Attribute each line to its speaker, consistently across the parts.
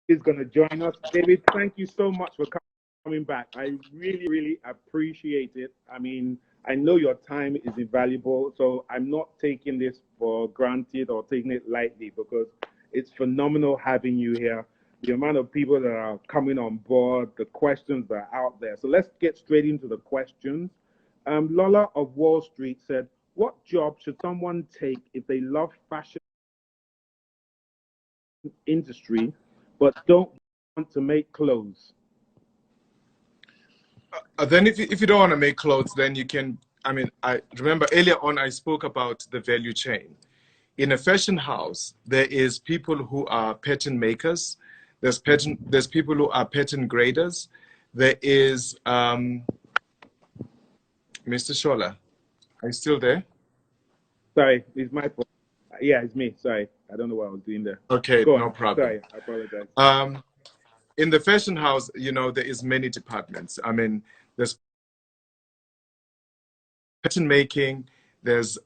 Speaker 1: is going to join us. David, thank you so much for coming back. I really, really appreciate it. I mean, I know your time is invaluable, so I'm not taking this for granted or taking it lightly because it's phenomenal having you here. The amount of people that are coming on board, the questions that are out there. So let's get straight into the questions. Lola of Wall Street said, "What job should someone take if they love fashion industry but don't want to make clothes?"
Speaker 2: Then if you don't want to make clothes, then you can, I mean, I remember earlier on I spoke about the value chain. In a fashion house, there is people who are pattern makers, there's people who are pattern graders, there is Mr. Shola. Are you still there?
Speaker 1: Sorry, it's my fault. Yeah, it's me. Sorry, I don't know what I was doing there.
Speaker 2: Okay,
Speaker 1: Go
Speaker 2: no
Speaker 1: on.
Speaker 2: problem.
Speaker 1: Sorry, I apologize.
Speaker 2: In the fashion house, there is many departments. I mean, there's pattern making, there's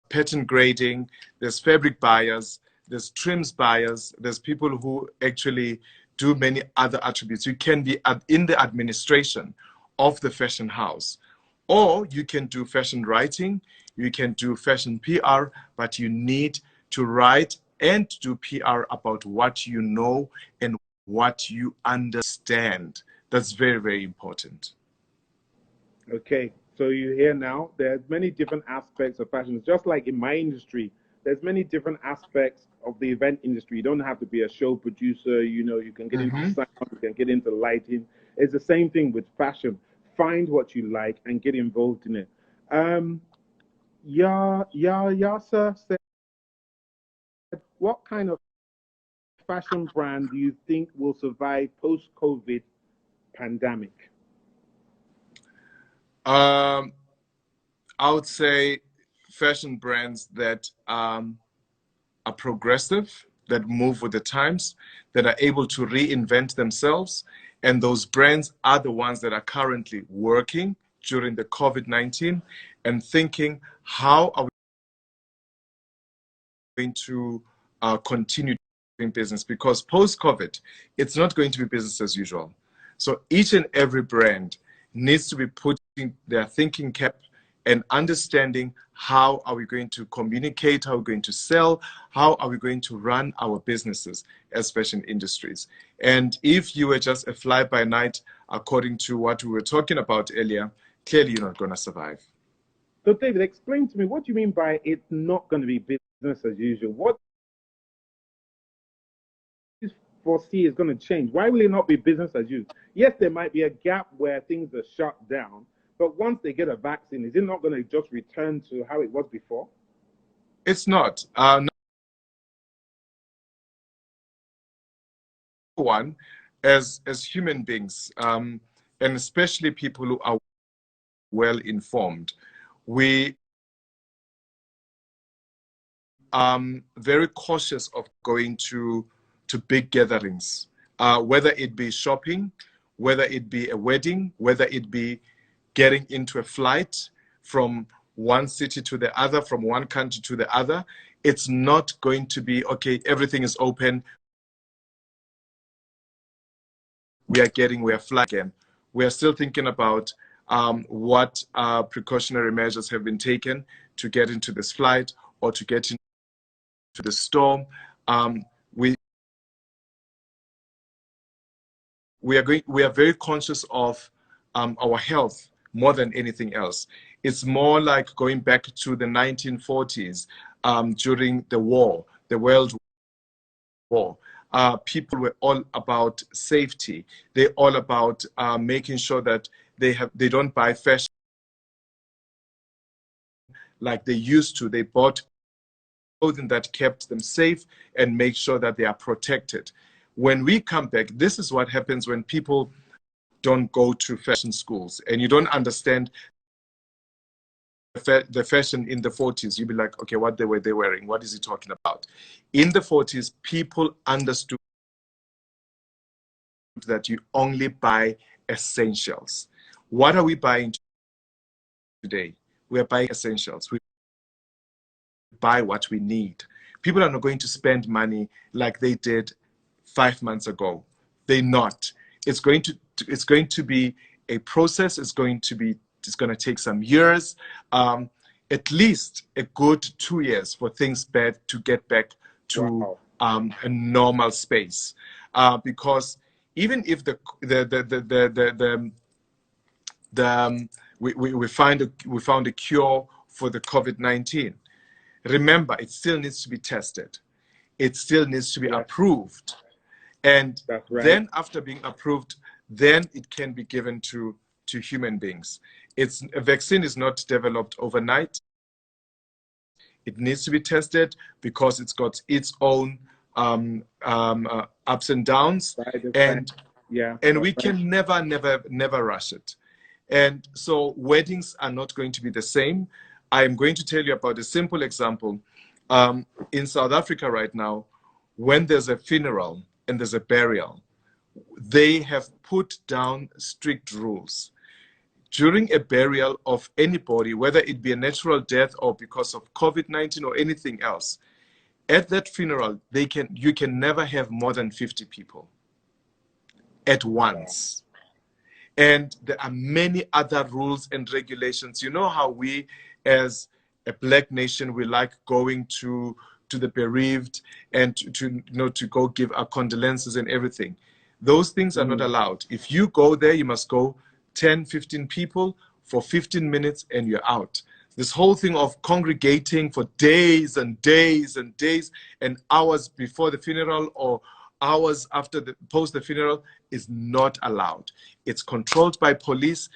Speaker 2: pattern grading, there's fabric buyers, there's trims buyers, there's people who actually do many other attributes. You can be in the administration of the fashion house, or you can do fashion writing, you can do fashion PR, but you need to write and do PR about what you know and what you understand. That's very, very important.
Speaker 1: Okay, so you hear now, there's many different aspects of fashion. Just like in my industry, there's many different aspects of the event industry. You don't have to be a show producer. You can get into sound, you can get into lighting. It's the same thing with fashion. Find what you like and get involved in it. Um, Yasa said, what kind of fashion brand do you think will survive post-COVID pandemic?
Speaker 2: Um, I would say fashion brands that are progressive, that move with the times, that are able to reinvent themselves. And those brands are the ones that are currently working during the COVID-19 and thinking, how are we going to continue doing business? Because post-COVID, it's not going to be business as usual. So each and every brand needs to be putting their thinking cap and understanding how are we going to communicate, how are we going to sell, how are we going to run our businesses as fashion industries. And if you were just a fly-by-night, according to what we were talking about earlier, clearly you're not going to survive.
Speaker 1: So, David, explain to me, what do you mean by it's not going to be business as usual? What do you foresee is going to change? Why will it not be business as usual? Yes, there might be a gap where things are shut down, but once they get a vaccine, is it not going to just return to how it was before?
Speaker 2: It's not. One, as human beings, and especially people who are well informed, we are very cautious of going to big gatherings, whether it be shopping, whether it be a wedding, whether it be getting into a flight from one city to the other, from one country to the other. It's not going to be, okay, everything is open, we are flying again. We are still thinking about what precautionary measures have been taken to get into this flight or to get into the storm. We we are very conscious of our health more than anything else. It's more like going back to the 1940s during the war, the World War. People were all about safety. They're all about making sure that they don't buy fashion like they used to. They bought clothing that kept them safe and make sure that they are protected. When we come back, this is what happens when people don't go to fashion schools and you don't understand the fashion in the 40s. You'll be like, okay, what were they wearing? What is he talking about? In the 40s, people understood that you only buy essentials. What are we buying today? We are buying essentials. We buy what we need. People are not going to spend money like they did 5 months ago. They're not. It's going to be a process. It's going to take some years, at least a good 2 years for things to get back to
Speaker 1: Wow.
Speaker 2: a normal space. Because even if we found a cure for the COVID-19, remember, it still needs to be tested. It still needs to be approved. And
Speaker 1: That's right.
Speaker 2: then after being approved, then it can be given to human beings. A vaccine is not developed overnight. It needs to be tested because it's got its own ups and downs. And we can never rush it. And so weddings are not going to be the same. I'm going to tell you about a simple example. In South Africa right now, when there's a funeral and there's a burial, they have put down strict rules. During a burial of anybody, whether it be a natural death or because of COVID-19 or anything else, at that funeral, you can never have more than 50 people at once. And there are many other rules and regulations. You know how we, as a Black nation, we like going to the bereaved and to go give our condolences and everything. Those things are not allowed. If you go there, you must go 10, 15 people for 15 minutes and you're out. This whole thing of congregating for days and days and days and hours before the funeral or hours after post the funeral is not allowed. It's controlled by police.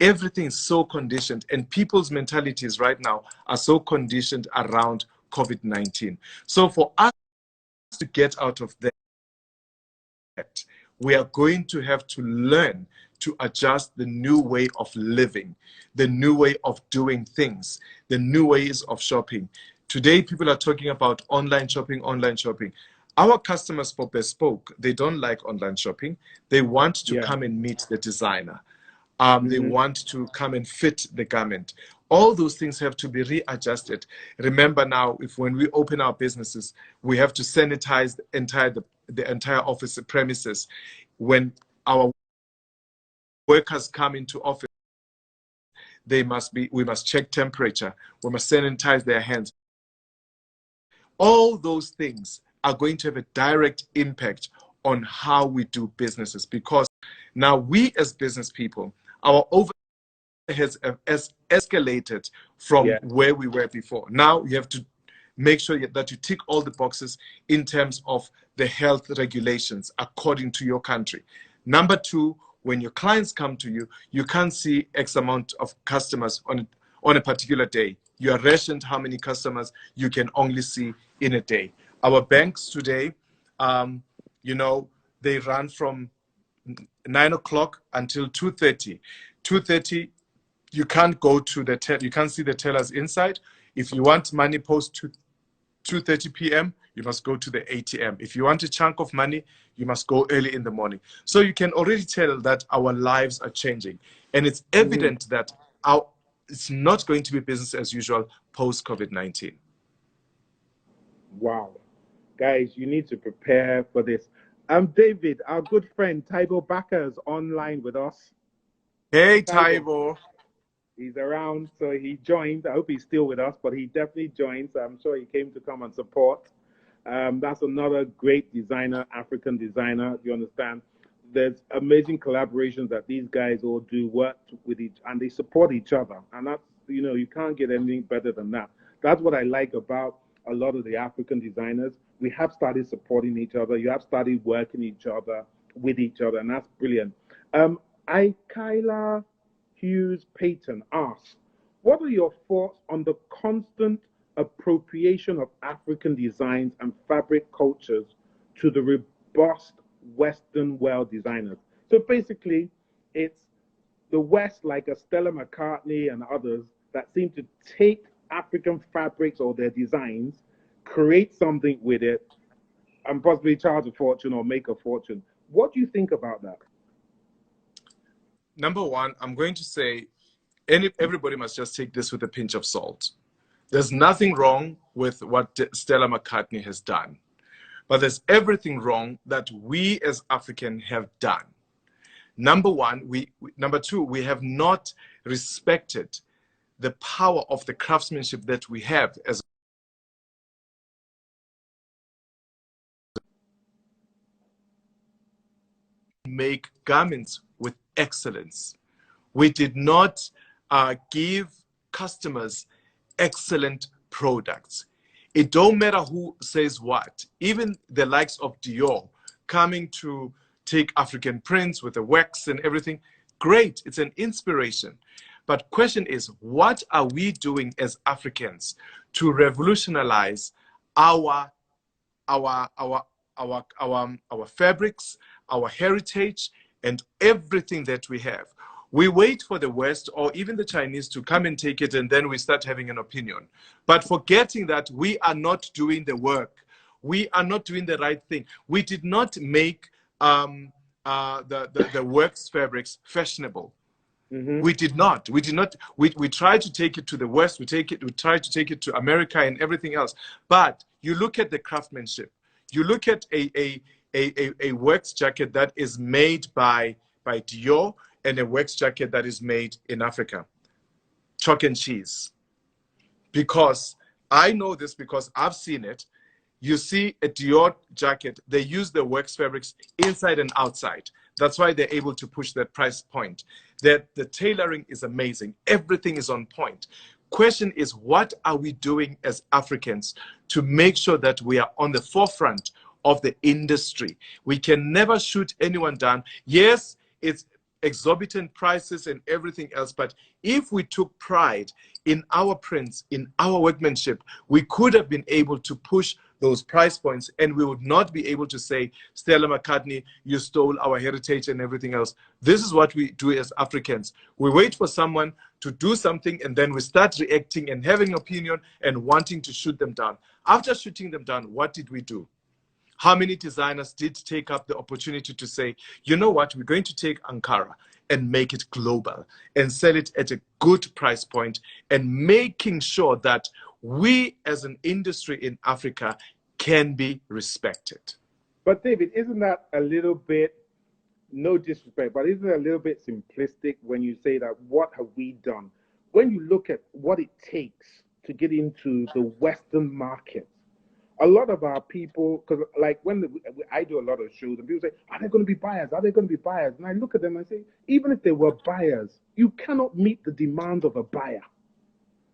Speaker 2: Everything is so conditioned, and people's mentalities right now are so conditioned around COVID-19. So for us to get out of that, we are going to have to learn to adjust the new way of living, the new way of doing things, the new ways of shopping. Today, people are talking about online shopping, online shopping. Our customers for Bespoke, they don't like online shopping. They want to come and meet the designer. They want to come and fit the garment. All those things have to be readjusted. Remember now, when we open our businesses, we have to sanitize the entire office premises. When our workers come into office, we must check temperature. We must sanitize their hands. All those things are going to have a direct impact on how we do businesses, because now we as business people, our overheads have escalated from where we were before. Now you have to make sure that you tick all the boxes in terms of the health regulations according to your country. Number two, when your clients come to you, you can't see X amount of customers on a particular day. You are rationed how many customers you can only see in a day. Our banks today, they run from 9 o'clock until 2:30. 2:30, you can't go to you can't see the tellers inside. If you want money post 2:30 p.m., you must go to the ATM. If you want a chunk of money, you must go early in the morning. So you can already tell that our lives are changing. And it's evident that it's not going to be business as usual post-COVID-19.
Speaker 1: Wow. Guys, you need to prepare for this. David, our good friend Taibo Baka is online with us.
Speaker 2: Hey, Taibo.
Speaker 1: He's around, so he joined. I hope he's still with us, but he definitely joined. So I'm sure he came to come and support. That's another great designer, African designer. You understand? There's amazing collaborations that these guys all do, work with and they support each other. And that's, you can't get anything better than that. That's what I like about a lot of the African designers. We have started supporting each other. You have started working with each other, and that's brilliant. Kyla Hughes Payton asks, what are your thoughts on the constant appropriation of African designs and fabric cultures to the robust Western world designers? So basically, it's the West, like a Stella McCartney and others, that seem to take African fabrics or their designs, create something with it, and possibly charge a fortune or make a fortune. What do you think about that?
Speaker 2: Number one, I'm going to say everybody must just take this with a pinch of salt. There's nothing wrong with what Stella McCartney has done. but there's everything wrong that we as African have done. Number one, number two, we have not respected the power of the craftsmanship that we have as make garments with excellence. We did not give customers excellent products. It don't matter who says what. Even the likes of Dior coming to take African prints with the wax and everything. Great, it's an inspiration. But question is, what are we doing as Africans to revolutionize our fabrics, our heritage, and everything that we have? We wait for the West or even the Chinese to come and take it, and then we start having an opinion. But forgetting that we are not doing the work. We are not doing the right thing. We did not make the wax fabrics fashionable. Mm-hmm. We did not. We tried to take it to the West. We tried to take it to America and everything else. But you look at the craftsmanship. You look at a wax jacket that is made by Dior and a wax jacket that is made in Africa. Chalk and cheese. Because I know this because I've seen it. You see a Dior jacket, they use the wax fabrics inside and outside. That's why they're able to push that price point. That the tailoring is amazing. Everything is on point. Question is, what are we doing as Africans to make sure that we are on the forefront of the industry? We can never shoot anyone down. Yes, it's exorbitant prices and everything else, but if we took pride in our prints, in our workmanship, we could have been able to push those price points, and we would not be able to say, Stella McCartney, you stole our heritage and everything else. This is what we do as Africans. We wait for someone to do something, and then we start reacting and having an opinion and wanting to shoot them down. After shooting them down, what did we do? How many designers did take up the opportunity to say, you know what, we're going to take Ankara and make it global and sell it at a good price point, and making sure that we as an industry in Africa can be respected.
Speaker 1: But David, isn't that a little bit, no disrespect, but isn't it a little bit simplistic when you say that what have we done? When you look at what it takes to get into the Western market, a lot of our people, because like I do a lot of shows and people say, are there going to be buyers? Are there going to be buyers? And I look at them and say, even if there were buyers, you cannot meet the demands of a buyer.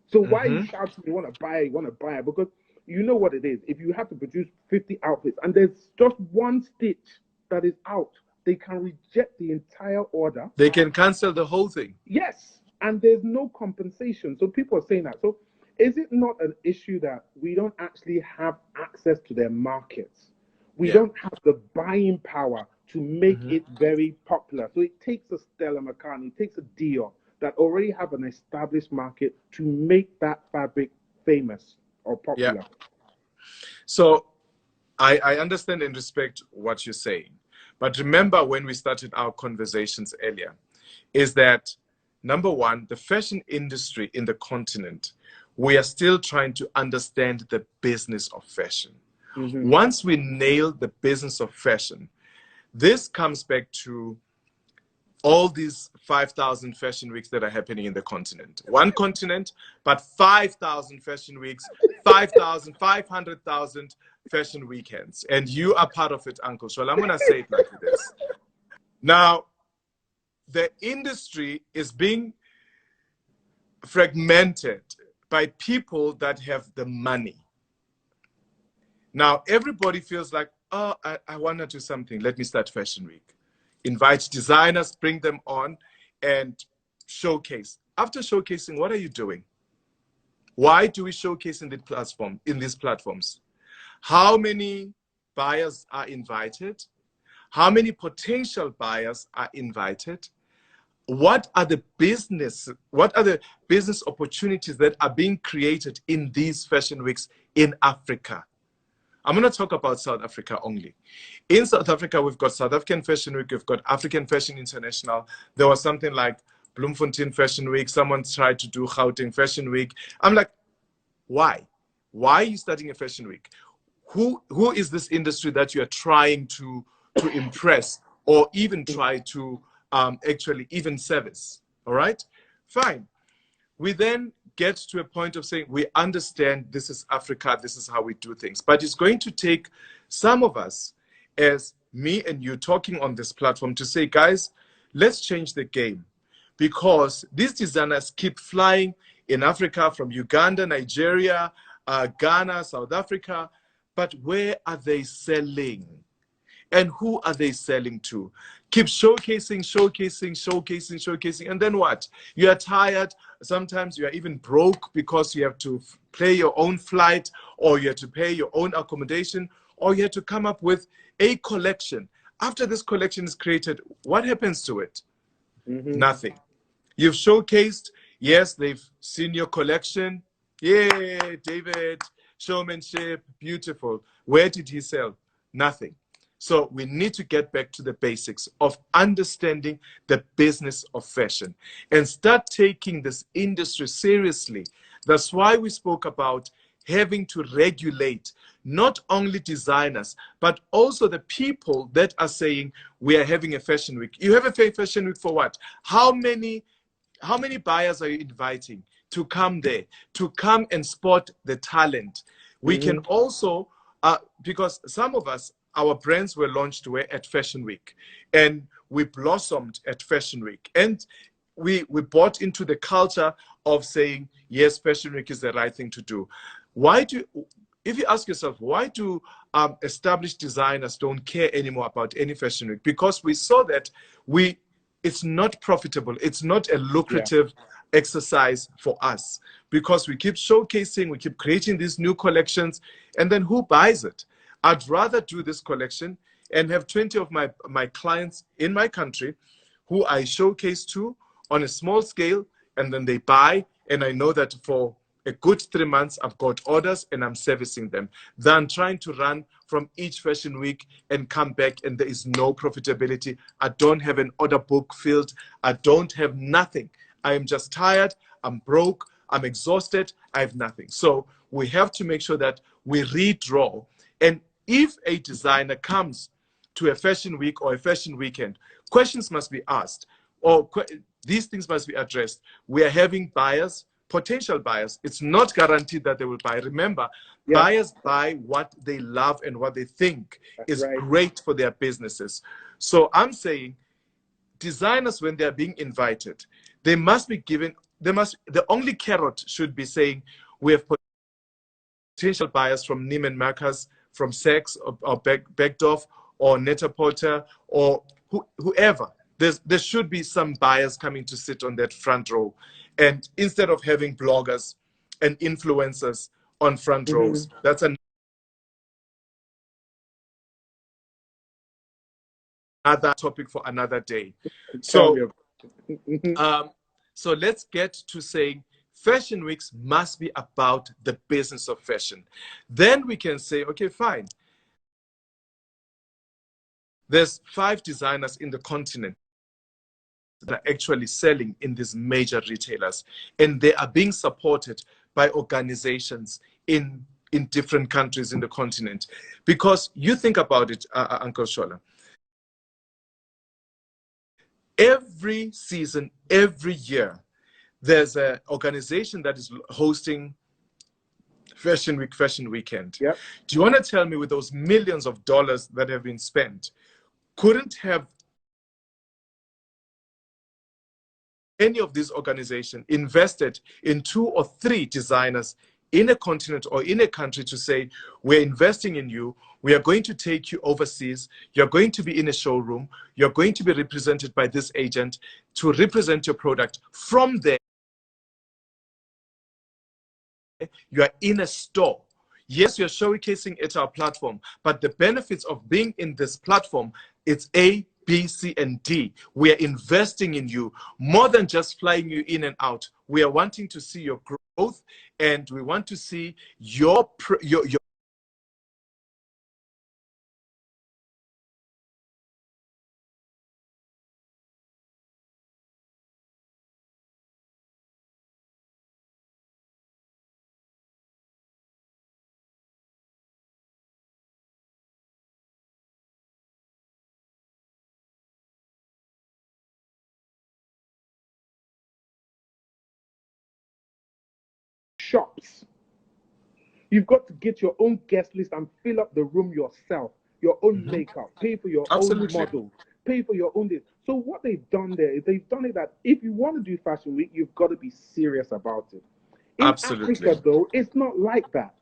Speaker 1: So why you shout to me, you want to buy it? Because you know what it is. If you have to produce 50 outfits and there's just one stitch that is out, they can reject the entire order.
Speaker 2: They can cancel the whole thing.
Speaker 1: Yes, and there's no compensation. So people are saying that. So is it not an issue that we don't actually have access to their markets? We don't have the buying power to make it very popular. So it takes a Stella McCartney, it takes a Dior that already have an established market to make that fabric famous or popular.
Speaker 2: Yeah. So I understand and respect what you're saying. But remember when we started our conversations earlier, is that number one, the fashion industry in the continent, we are still trying to understand the business of fashion. Once we nail the business of fashion, this comes back to all these 5,000 fashion weeks that are happening in the continent. One continent, but 5,000 fashion weeks, 500,000 fashion weekends. And you are part of it, Uncle Shol. I'm going to say it like this. Now, the industry is being fragmented by people that have the money. Now, everybody feels like, oh, I want to do something. Let me start Fashion Week. Invite designers, bring them on, and showcase. After showcasing, what are you doing? Why do we showcase in these platforms? How many buyers are invited? How many potential buyers are invited? What are the business opportunities that are being created in these fashion weeks in Africa? I'm going to talk about South Africa only. In South Africa, we've got South African Fashion Week, we've got African Fashion International. There was something like Bloemfontein Fashion Week. Someone tried to do Gauteng Fashion Week. I'm like, why? Why are you starting a fashion week? who is this industry that you are trying to impress or even try to actually even service? All right, fine. We then get to a point of saying we understand this is Africa, this is how we do things, but it's going to take some of us, as me and you talking on this platform, to say, guys, let's change the game, because these designers keep flying in Africa from Uganda, Nigeria, Ghana, South Africa, but where are they selling? And who are they selling to? Keep showcasing, showcasing, showcasing, showcasing. And then what? You are tired. Sometimes you are even broke because you have to pay your own flight, or you have to pay your own accommodation, or you have to come up with a collection. After this collection is created, what happens to it? Nothing. You've showcased. Yes, they've seen your collection. Yay, David, showmanship, beautiful. Where did he sell? Nothing. So we need to get back to the basics of understanding the business of fashion and start taking this industry seriously. That's why we spoke about having to regulate not only designers, but also the people that are saying we are having a fashion week. You have a fashion week for what? How many buyers are you inviting to come there, to come and spot the talent? We can also, because some of us, our brands were launched at Fashion Week, and we blossomed at Fashion Week. And we bought into the culture of saying, yes, Fashion Week is the right thing to do. If you ask yourself, why do established designers don't care anymore about any Fashion Week? Because we saw that it's not profitable. It's not a lucrative exercise for us, because we keep showcasing, we keep creating these new collections, and then who buys it? I'd rather do this collection and have 20 of my clients in my country who I showcase to on a small scale, and then they buy, and I know that for a good 3 months I've got orders and I'm servicing them, than trying to run from each fashion week and come back and there is no profitability. I don't have an order book filled. I don't have nothing. I am just tired. I'm broke. I'm exhausted. I have nothing. So we have to make sure that we redraw. And if a designer comes to a fashion week or a fashion weekend, questions must be asked, or these things must be addressed. We are having buyers, potential buyers. It's not guaranteed that they will buy. Remember, buyers buy what they love and what they think is great for their businesses. So I'm saying designers, when they're being invited, they must be given, the only carrot should be saying, we have potential buyers from Neiman Marcus, from Saks or Bergdorf or Net-a-Porter or whoever. There should be some buyers coming to sit on that front row. And instead of having bloggers and influencers on front rows, that's another topic for another day. So, so let's get to saying fashion weeks must be about the business of fashion. Then we can say, okay, fine. There's 5 designers in the continent that are actually selling in these major retailers, and they are being supported by organizations in different countries in the continent. Because you think about it, Uncle Shola, every season, every year, there's an organization that is hosting Fashion Week, Fashion Weekend. Do you want to tell me, with those millions of dollars that have been spent, couldn't have any of these organizations invested in 2 or 3 designers in a continent or in a country to say, we're investing in you, we are going to take you overseas, you're going to be in a showroom, you're going to be represented by this agent to represent your product. From there, you are in a store. Yes, you're showcasing it our platform, but the benefits of being in this platform, it's A, B, C, and D. We are investing in you more than just flying you in and out. We are wanting to see your growth, and we want to see your
Speaker 1: shops. You've got to get your own guest list and fill up the room yourself, your own makeup, pay for your own models, pay for your own this. So what they've done there is they've done it that if you want to do Fashion Week, you've got to be serious about it. In Africa, though, it's not like that.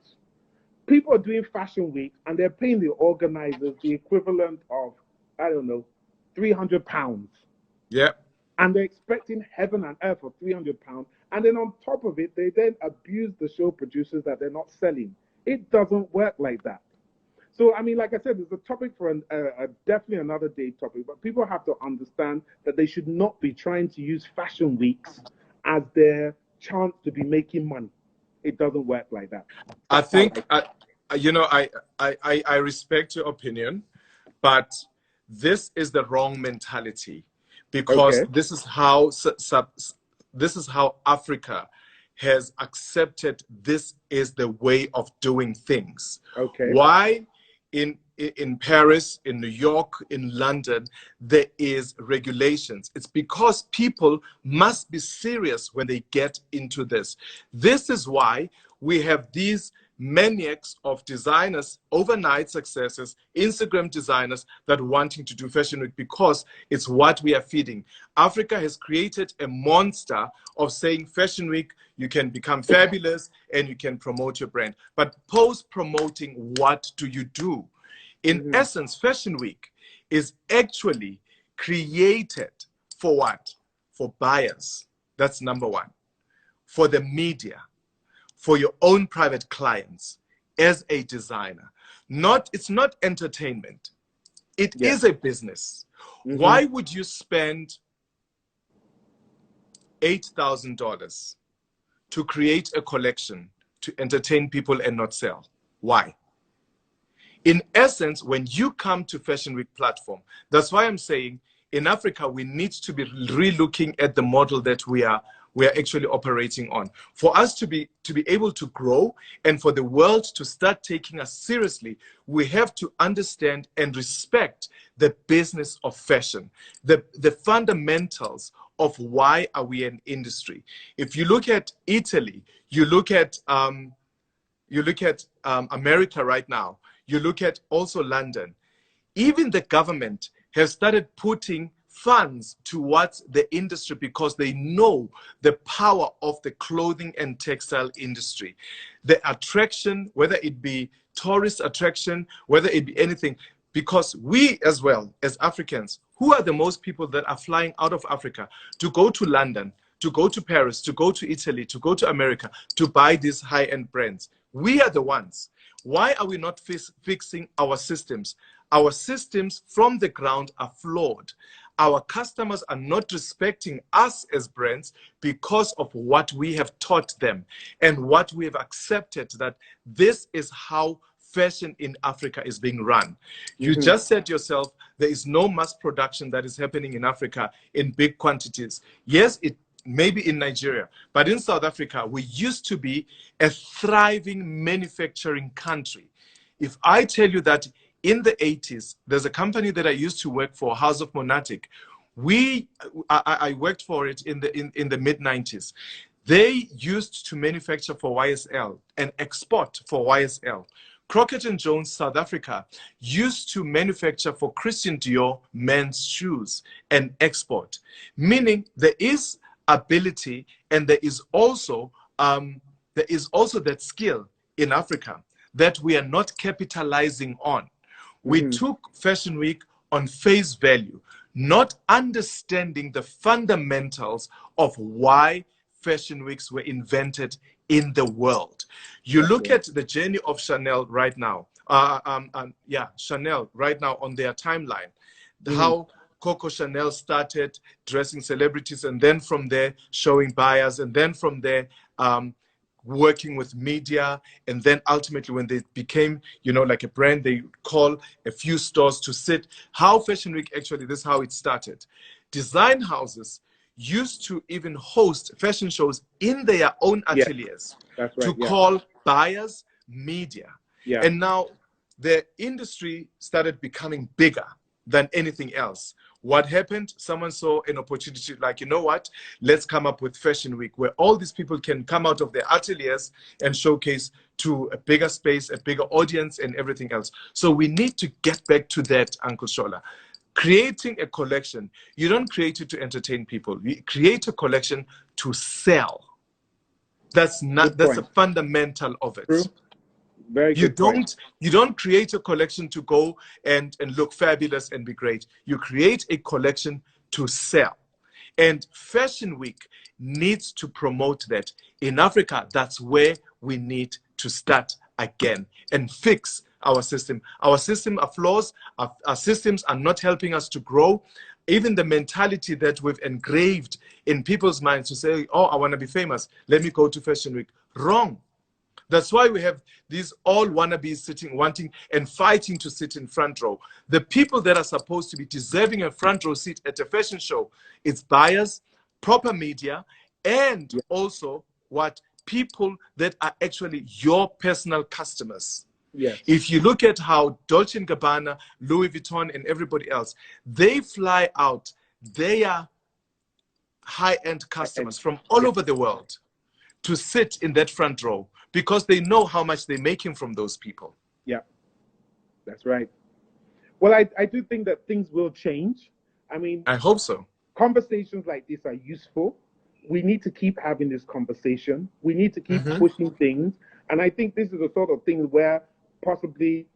Speaker 1: People are doing Fashion Week and they're paying the organizers the equivalent of, I don't know, £300.
Speaker 2: Yeah.
Speaker 1: And they're expecting heaven and earth for £300. And then on top of it, they then abuse the show producers that they're not selling. It doesn't work like that. So, I mean, like I said, there's a topic for definitely another day topic, but people have to understand that they should not be trying to use Fashion Weeks as their chance to be making money. It doesn't work like that.
Speaker 2: I think, I respect your opinion, but this is the wrong mentality, because this is how Africa has accepted this is the way of doing things. Why in Paris, in New York, in London, there is regulations? It's because people must be serious when they get into this. This is why we have these maniacs of designers, overnight successes, Instagram designers that wanting to do Fashion Week, because it's what we are feeding. Africa has created a monster of saying Fashion Week, you can become fabulous and you can promote your brand. But post-promoting, what do you do? In essence, Fashion Week is actually created for what? For buyers. That's number one. For the media. For your own private clients as a designer. It's not entertainment. It is a business. Why would you spend $8,000 to create a collection to entertain people and not sell? Why? In essence, when you come to Fashion Week platform, that's why I'm saying in Africa, we need to be re-looking at the model that we are actually operating on. For us to be able to grow and for the world to start taking us seriously, we have to understand and respect the business of fashion, the fundamentals of why are we an industry. If you look at Italy, you look at America right now, you look at also London, even the government has started putting funds towards the industry because they know the power of the clothing and textile industry. The attraction, whether it be tourist attraction, whether it be anything, because we as well as Africans, who are the most people that are flying out of Africa to go to London, to go to Paris, to go to Italy, to go to America, to buy these high-end brands? We are the ones. Why are we not fixing our systems? Our systems from the ground are flawed. Our customers are not respecting us as brands because of what we have taught them and what we have accepted, that this is how fashion in Africa is being run. You just said yourself, there is no mass production that is happening in Africa in big quantities. Yes, it maybe in Nigeria, but in South Africa, we used to be a thriving manufacturing country. If I tell you that in the 80s, there's a company that I used to work for, House of Monatic. I worked for it in the mid-90s. They used to manufacture for YSL and export for YSL. Crockett & Jones, South Africa, used to manufacture for Christian Dior men's shoes and export. Meaning there is ability and there is also that skill in Africa that we are not capitalizing on. We took Fashion Week on face value, not understanding the fundamentals of why Fashion Weeks were invented in the world. You look at the journey of Chanel right now, Chanel right now on their timeline, how Coco Chanel started dressing celebrities, and then from there showing buyers, and then from there working with media, and then ultimately when they became, like a brand, they call a few stores to sit. How Fashion Week actually, this is how it started. Design houses used to even host fashion shows in their own ateliers to call buyers media. And now the industry started becoming bigger than anything else. What happened? Someone saw an opportunity, like, you know what? Let's come up with Fashion Week, where all these people can come out of their ateliers and showcase to a bigger space, a bigger audience, and everything else. So we need to get back to that, Uncle Shola. Creating a collection, you don't create it to entertain people. You create a collection to sell. That's a fundamental of it.
Speaker 1: True. Very good point.
Speaker 2: You don't create a collection to go and look fabulous and be great. You create a collection to sell. And Fashion Week needs to promote that. In Africa, that's where we need to start again and fix our system. Our system are flaws. Our systems are not helping us to grow. Even the mentality that we've engraved in people's minds to say, oh, I want to be famous, let me go to Fashion Week. Wrong. That's why we have these all wannabes sitting, wanting and fighting to sit in front row. The people that are supposed to be deserving a front row seat at a fashion show, it's buyers, proper media, and also what people that are actually your personal customers.
Speaker 1: Yes.
Speaker 2: If you look at how Dolce & Gabbana, Louis Vuitton, and everybody else, they fly out their high-end customers from all over the world to sit in that front row because they know how much they're making from those people.
Speaker 1: Yeah, that's right. Well, I do think that things will change. I mean,
Speaker 2: I hope so.
Speaker 1: Conversations like this are useful. We need to keep having this conversation. We need to keep pushing things. And I think this is the sort of thing where possibly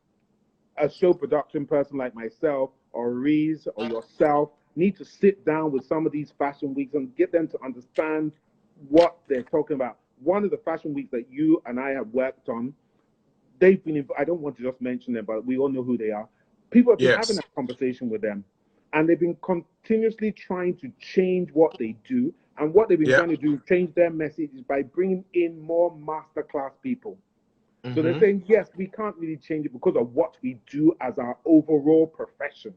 Speaker 1: a show production person like myself or Reese or yourself need to sit down with some of these fashion weeks and get them to understand what they're talking about. One of the fashion weeks that you and I have worked on, they've been, I don't want to just mention them, but we all know who they are. People have been having that conversation with them, and they've been continuously trying to change what they do. And what they've been trying to do, change their message, is by bringing in more masterclass people. So they're saying, yes, we can't really change it because of what we do as our overall profession.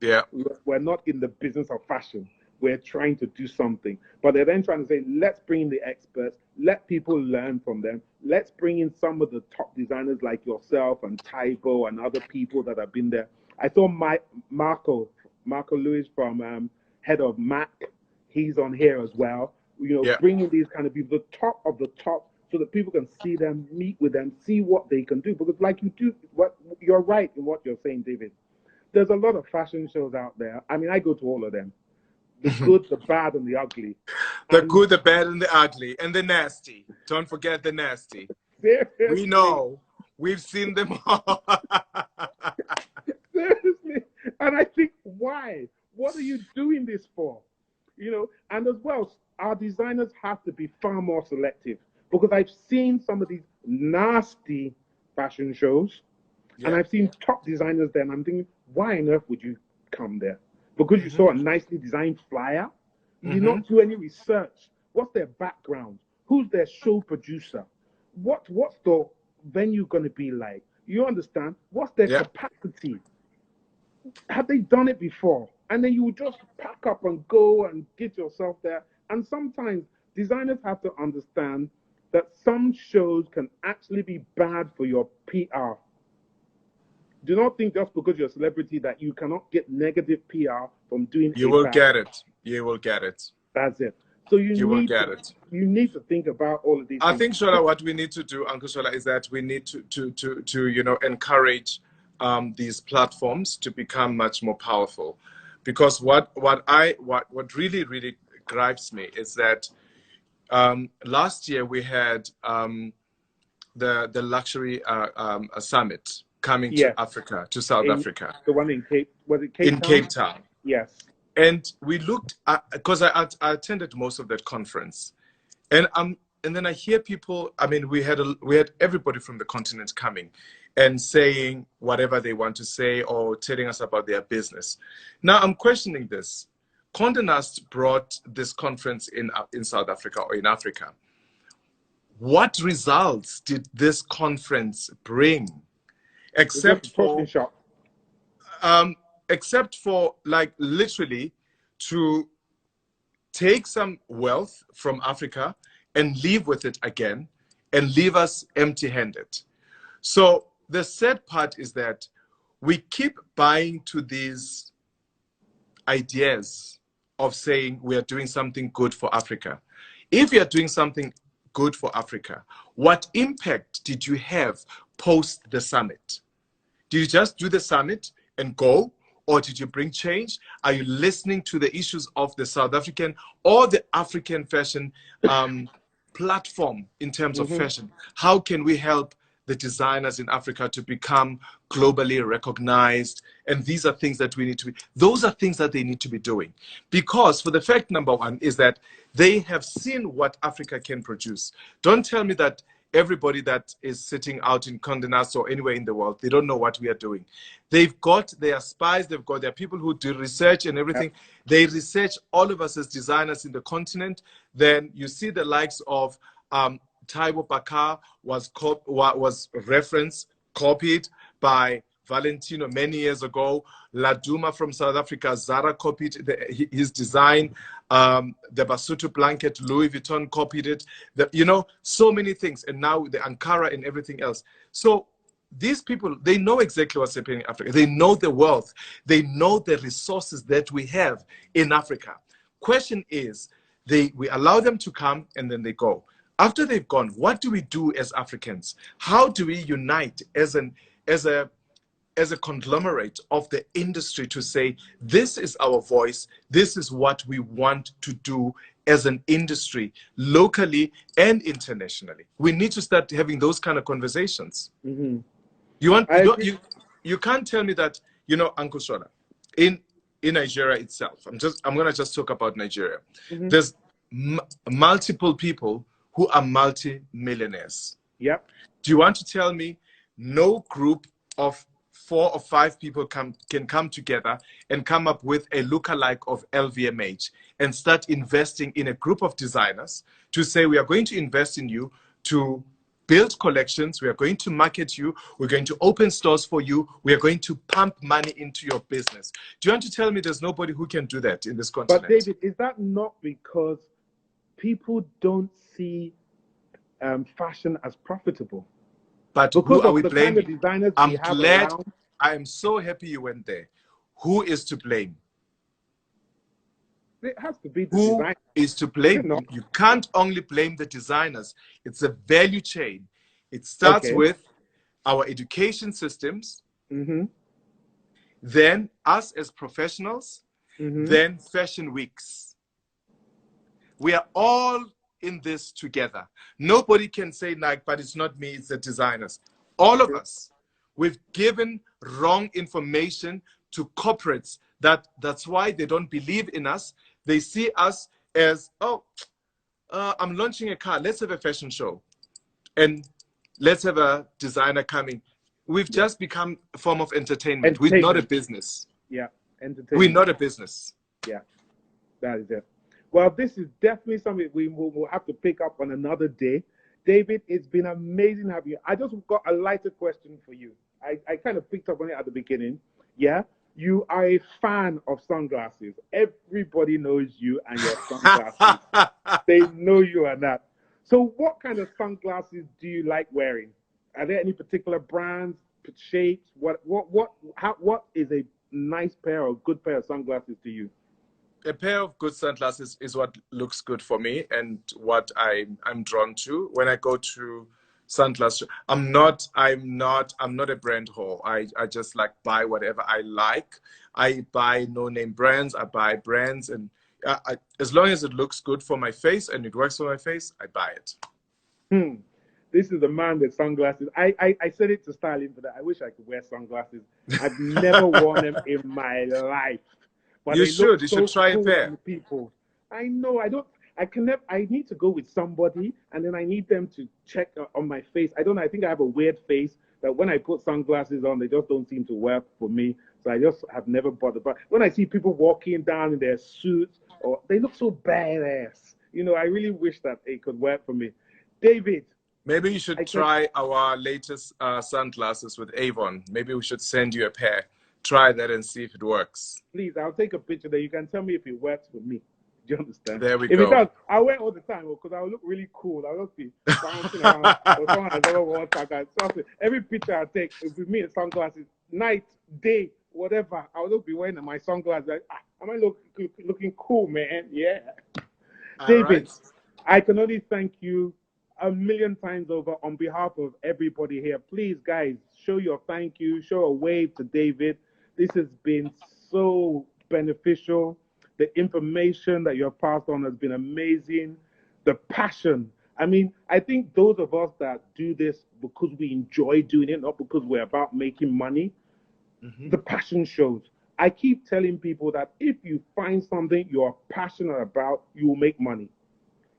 Speaker 2: Yeah.
Speaker 1: We're not in the business of fashion. We're trying to do something. But they're then trying to say, let's bring in the experts. Let people learn from them. Let's bring in some of the top designers like yourself and Tybo and other people that have been there. I saw Marco Lewis from head of MAC. He's on here as well. You know, bringing these kind of people, the top of the top, so that people can see them, meet with them, see what they can do. Because like you do, you're right in what you're saying, David. There's a lot of fashion shows out there. I mean, I go to all of them. The good, the bad, and the ugly.
Speaker 2: The good, the bad, and the ugly, and the nasty. Don't forget the nasty.
Speaker 1: Seriously.
Speaker 2: We know. We've seen them all.
Speaker 1: Seriously. And I think, why? What are you doing this for? You know, and as well, our designers have to be far more selective, because I've seen some of these nasty fashion shows, and I've seen top designers there, and I'm thinking, why on earth would you come there? Because you saw a nicely designed flyer? You did not do any research. What's their background? Who's their show producer? What's the venue going to be like? You understand? What's their capacity? Have they done it before? And then you just pack up and go and get yourself there. And sometimes designers have to understand that some shows can actually be bad for your PR. Do not think just because you're a celebrity that you cannot get negative PR from doing.
Speaker 2: You will get it. You will get it.
Speaker 1: That's it. So you
Speaker 2: will get it.
Speaker 1: You need to think about all of these
Speaker 2: I think, Shola, what we need to do, Uncle Shola, is that we need to you know, encourage these platforms to become much more powerful. Because what really gripes me is that last year we had the luxury summit coming to Africa, to South Africa.
Speaker 1: The one in Cape Town?
Speaker 2: Cape Town.
Speaker 1: Yes.
Speaker 2: And we looked at, because I attended most of that conference, and then I hear people. I mean, we had everybody from the continent coming and saying whatever they want to say or telling us about their business. Now I'm questioning this. Condé Nast brought this conference in South Africa or in Africa. What results did this conference bring? Except for like literally to take some wealth from Africa and leave with it again and leave us empty-handed. So the sad part is that we keep buying to these ideas of saying we are doing something good for Africa. If you are doing something good for Africa, what impact did you have post the summit? Did you just do the summit and go? Or did you bring change? Are you listening to the issues of the South African or the African fashion platform in terms of fashion? How can we help the designers in Africa to become globally recognized? And these are things that we need to be, those are things that they need to be doing. Because for the fact number one is that they have seen what Africa can produce. Don't tell me that everybody that is sitting out in Condé Nast or anywhere in the world, they don't know what we are doing. They've got their spies, they've got their people who do research and everything. Yep. They research all of us as designers in the continent. Then you see the likes of Taiwo Bakar was referenced, copied by Valentino many years ago. Laduma from South Africa, Zara copied his design. The Basutu blanket, Louis Vuitton copied it. You know, so many things. And now the Ankara and everything else. So these people, they know exactly what's happening in Africa. They know the wealth. They know the resources that we have in Africa. Question is, we allow them to come and then they go. After they've gone, what do we do as Africans? How do we unite as a conglomerate of the industry to say, this is our voice, this is what we want to do as an industry, locally and internationally? We need to start having those kind of conversations. You can't tell me that, you know, Uncle Shola, in Nigeria itself, I'm gonna just talk about Nigeria. There's multiple people who are multi-millionaires.
Speaker 1: Yep.
Speaker 2: Do you want to tell me no group of 4 or 5 people can come together and come up with a lookalike of LVMH and start investing in a group of designers to say, we are going to invest in you to build collections, we are going to market you, we're going to open stores for you, we are going to pump money into your business. Do you want to tell me there's nobody who can do that in this continent?
Speaker 1: But David, is that not because people don't see fashion as profitable?
Speaker 2: But
Speaker 1: because
Speaker 2: who are we
Speaker 1: blaming? Kind of designers
Speaker 2: I'm
Speaker 1: we have
Speaker 2: glad.
Speaker 1: around.
Speaker 2: I am so happy you went there. Who is to blame?
Speaker 1: It has to be the
Speaker 2: Who
Speaker 1: designer.
Speaker 2: is to blame? You can't only blame the designers. It's a value chain. It starts with our education systems, then us as professionals, then fashion weeks. We are all in this together. Nobody can say, like, but it's not me, it's the designers. All of us, we've given wrong information to corporates. That's why they don't believe in us. They see us as, I'm launching a car, let's have a fashion show. And let's have a designer coming. We've just become a form of entertainment. We're not a business.
Speaker 1: Yeah, entertainment.
Speaker 2: We're not a business.
Speaker 1: Yeah, that is it. Well, this is definitely something we will have to pick up on another day. David, it's been amazing having you. I just got a lighter question for you. I kind of picked up on it at the beginning. Yeah, you are a fan of sunglasses. Everybody knows you and your sunglasses. They know you are that. So what kind of sunglasses do you like wearing? Are there any particular brands, shapes? What is a nice pair or good pair of sunglasses to you?
Speaker 2: A pair of good sunglasses is what looks good for me and what I'm drawn to when I go to sunglasses. I'm not a brand whore. I just like buy whatever I like. I buy no-name brands. I buy brands, and as long as it looks good for my face and it works for my face, I buy it.
Speaker 1: This is the man with sunglasses. I said it to styling for that. I wish I could wear sunglasses. I've never worn them in my life. But
Speaker 2: you should try a pair.
Speaker 1: People, I know. I need to go with somebody, and then I need them to check on my face. I don't know. I think I have a weird face that when I put sunglasses on, they just don't seem to work for me. So I just have never bothered. But when I see people walking down in their suits, or they look so badass, you know, I really wish that it could work for me. David,
Speaker 2: maybe you should try our latest sunglasses with Avon. Maybe we should send you a pair. Try that and see if it works.
Speaker 1: Please, I'll take a picture there. You can tell me if it works for me. Do you understand?
Speaker 2: There we
Speaker 1: go. If it does, I'll wear it all the time because I'll look really cool. I'll just be bouncing around. Or someone has ever worn sunglasses. Every picture I take, if with me in sunglasses, night, day, whatever. I will be wearing my sunglasses. Like, am I looking cool, man? Yeah.
Speaker 2: All
Speaker 1: David,
Speaker 2: right.
Speaker 1: I can only thank you a million times over on behalf of everybody here. Please, guys, show your thank you, show a wave to David. This has been so beneficial. The information that you have passed on has been amazing. The passion. I mean, I think those of us that do this because we enjoy doing it, not because we're about making money, the passion shows. I keep telling people that if you find something you're passionate about, you will make money.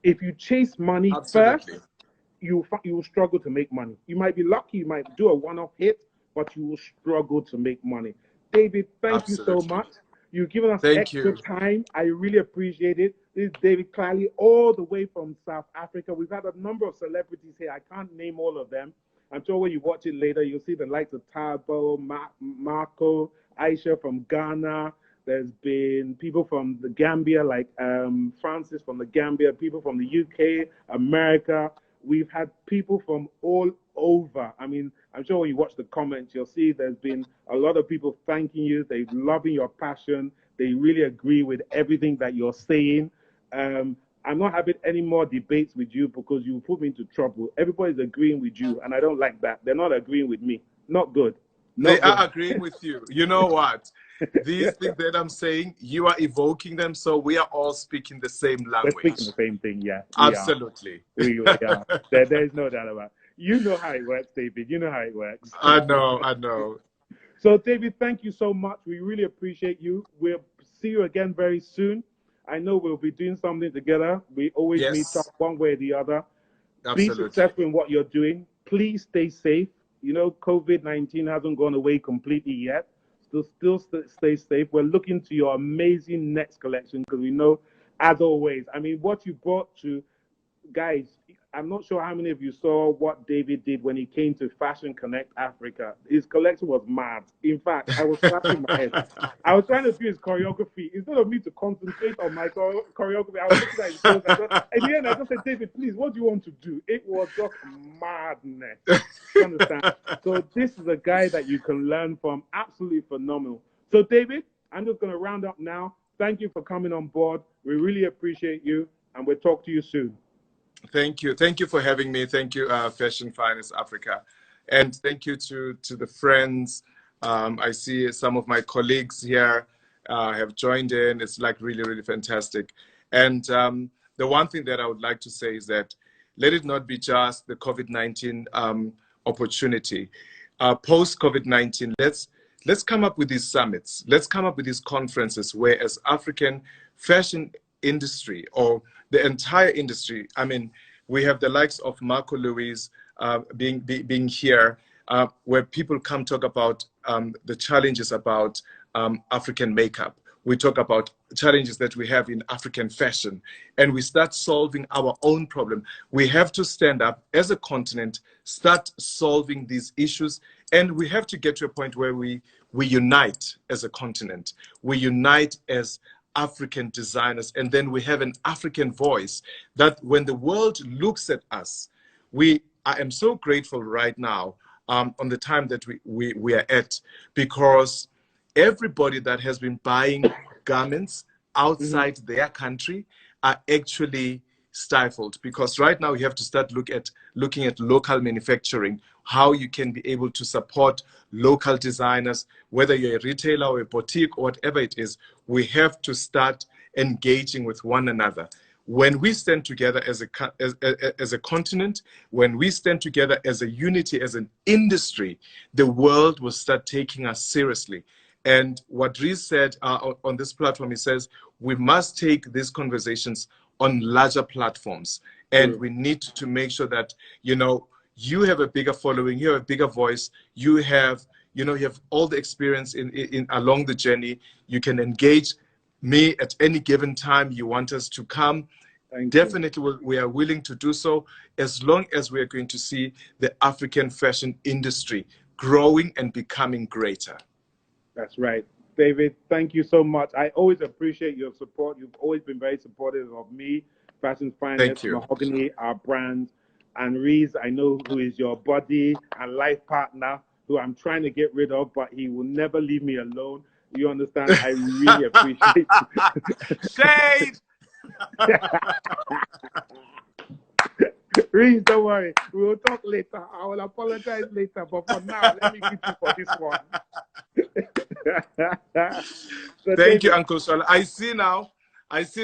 Speaker 1: If you chase money first,
Speaker 2: Absolutely.
Speaker 1: you will struggle to make money. You might be lucky, you might do a one-off hit, but you will struggle to make money. David, thank you so
Speaker 2: Absolutely.
Speaker 1: much. You've given us
Speaker 2: Thank
Speaker 1: extra
Speaker 2: you.
Speaker 1: time. I really appreciate it. This is David Tlale, all the way from South Africa. We've had a number of celebrities here. I can't name all of them. I'm sure when you watch it later, you'll see the likes of Tabo, Marco, Aisha from Ghana. There's been people from the Gambia, like Francis from the Gambia, people from the UK, America. We've had people from all over. I mean, I'm sure when you watch the comments, you'll see there's been a lot of people thanking you. They're loving your passion. They really agree with everything that you're saying. Um, I'm not having any more debates with you because you put me into trouble. Everybody's agreeing with you, and I don't like that. They're not agreeing with me. Not good.
Speaker 2: They
Speaker 1: Not
Speaker 2: are
Speaker 1: good.
Speaker 2: agreeing with you. You know what? These things that I'm saying, you are evoking them, so we are all speaking the same
Speaker 1: We're speaking
Speaker 2: language.
Speaker 1: the same thing. Yeah, we are.
Speaker 2: Absolutely.
Speaker 1: We are. There is no doubt about it. You know how it works, David. You know how it works.
Speaker 2: I know, I know.
Speaker 1: So, David, thank you so much. We really appreciate you. We'll see you again very soon. I know we'll be doing something together. We always meet up
Speaker 2: Yes,
Speaker 1: one way or the other. Be
Speaker 2: absolutely.
Speaker 1: successful in what you're doing. Please stay safe. You know, COVID-19 hasn't gone away completely yet. Stay safe. We're looking to your amazing next collection because we know, as always, I mean, what you brought to guys, I'm not sure how many of you saw what David did when he came to Fashion Connect Africa. His collection was mad. In fact, I was scratching my head. I was trying to do his choreography. Instead of me to concentrate on my choreography, I was looking at his clothes. In the end, I just said, David, please, what do you want to do? It was just madness. You understand? So this is a guy that you can learn from. Absolutely phenomenal. So, David, I'm just going to round up now. Thank you for coming on board. We really appreciate you, and we'll talk to you soon.
Speaker 2: Thank you. Thank you for having me. Thank you, Fashion Finance Africa. And thank you to the friends. I see some of my colleagues here have joined in. It's like really, really fantastic. And the one thing that I would like to say is that let it not be just the COVID-19 opportunity. Post-COVID-19, let's come up with these summits. Let's come up with these conferences where as African fashion industry or the entire industry, I mean, we have the likes of Marco Louise being here, where people come talk about the challenges about African makeup. We talk about challenges that we have in African fashion, and we start solving our own problem. We have to stand up as a continent, start solving these issues, and we have to get to a point where we unite as a continent. We unite as African designers, and then we have an African voice that when the world looks at us, I am so grateful right now on the time that we are at, because everybody that has been buying garments outside their country are actually stifled, because right now you have to start looking at local manufacturing, how you can be able to support local designers, whether you're a retailer or a boutique or whatever it is. We have to start engaging with one another. When we stand together as a continent, when we stand together as a unity, as an industry, the world will start taking us seriously. And what Reese said on this platform, he says, we must take these conversations on larger platforms. And we need to make sure that, you have a bigger following, you have a bigger voice, you have all the experience in along the journey. You can engage me at any given time you want us to come. Definitely, we are willing to do so, as long as we are going to see the African fashion industry growing and becoming greater.
Speaker 1: That's right. David, thank you so much. I always appreciate your support. You've always been very supportive of me, Fashion
Speaker 2: Thank
Speaker 1: Finance,
Speaker 2: you.
Speaker 1: Mahogany, our brands. And Reese, I know who is your buddy and life partner. who I'm trying to get rid of, but he will never leave me alone. You understand? I really appreciate it.
Speaker 2: Shade!
Speaker 1: Reese, don't worry. We will talk later. I will apologize later. But for now, let me greet you for this one. So
Speaker 2: Thank
Speaker 1: David,
Speaker 2: you, Uncle Shola. I see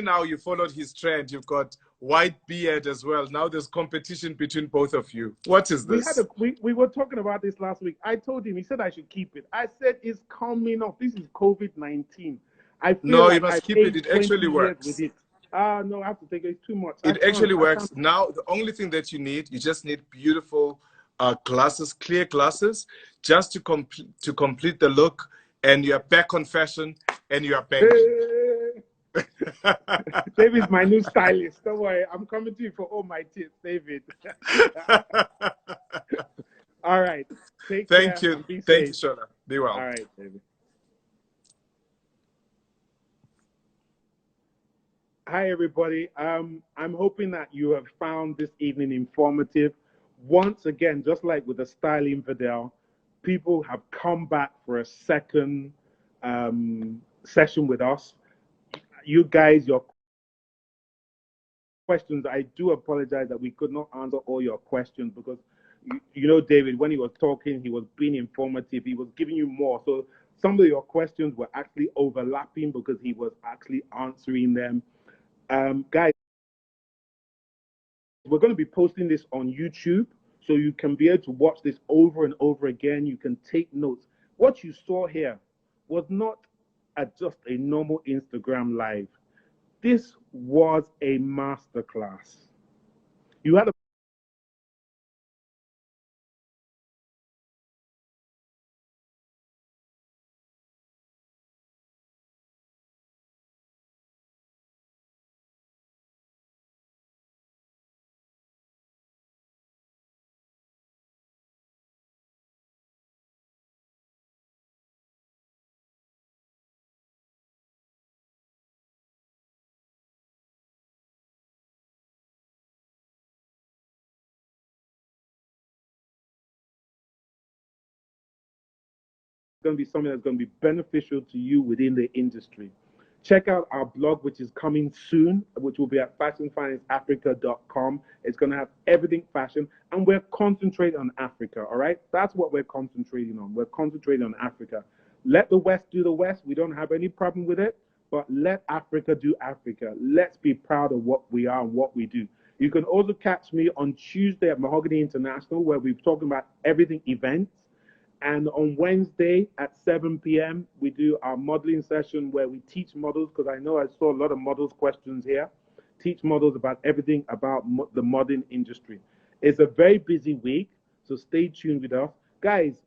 Speaker 2: now you followed his trend. You've got white beard as well. Now there's competition between both of you. What is this?
Speaker 1: we were talking about this last week. I told him, he said I should keep it. I said it's coming off. This is COVID-19. I feel
Speaker 2: No,
Speaker 1: like
Speaker 2: you must
Speaker 1: I've
Speaker 2: keep it.
Speaker 1: aged
Speaker 2: It
Speaker 1: 20
Speaker 2: actually
Speaker 1: years
Speaker 2: works.
Speaker 1: with it. No, I have to take it. It's too much.
Speaker 2: It actually works. Now, the only thing that you need, you just need beautiful glasses, clear glasses, just to complete the look, and you're back on fashion, and you are banking.
Speaker 1: David's my new stylist. Don't worry. I'm coming to you for all my tips, David. All right. Take care.
Speaker 2: Thank you.
Speaker 1: And be
Speaker 2: Thank you,
Speaker 1: safe.
Speaker 2: Shola. Be well.
Speaker 1: All right, David. Hi, everybody. I'm hoping that you have found this evening informative. Once again, just like with the Style Infidel, people have come back for a second session with us. You guys, your questions, I do apologize that we could not answer all your questions because, you know, David, when he was talking, he was being informative. He was giving you more. So some of your questions were actually overlapping because he was actually answering them. Guys, we're going to be posting this on YouTube, so you can be able to watch this over and over again. You can take notes. What you saw here was not just a normal Instagram live. This was a masterclass. You had a going to be something that's going to be beneficial to you within the industry. Check out our blog, which is coming soon, which will be at fashionfinanceafrica.com. It's going to have everything fashion, and we're concentrating on Africa, all right? That's what we're concentrating on. We're concentrating on Africa. Let the West do the West. We don't have any problem with it, but let Africa do Africa. Let's be proud of what we are and what we do. You can also catch me on Tuesday at Mahogany International, where we're talking about everything events. And on Wednesday at 7 p.m., we do our modeling session where we teach models, because I know I saw a lot of models questions here, teach models about everything about the modern industry. It's a very busy week, so stay tuned with us. Guys,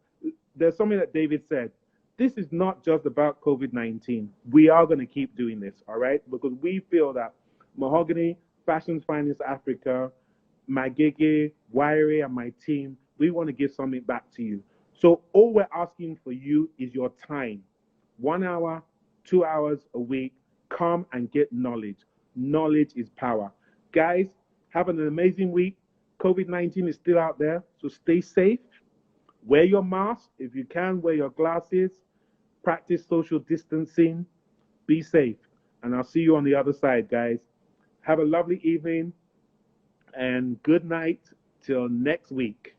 Speaker 1: there's something that David said. This is not just about COVID-19. We are going to keep doing this, all right? Because we feel that Mahogany, Fashion Finance Africa, Magege, Wiry, and my team, we want to give something back to you. So all we're asking for you is your time. 1 hour, 2 hours a week. Come and get knowledge. Knowledge is power. Guys, have an amazing week. COVID-19 is still out there, so stay safe. Wear your mask. If you can, wear your glasses. Practice social distancing. Be safe. And I'll see you on the other side, guys. Have a lovely evening and good night till next week.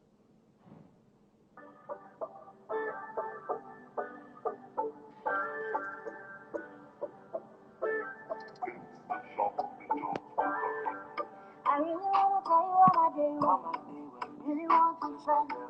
Speaker 1: I really wanna tell you what I do. Really want to say.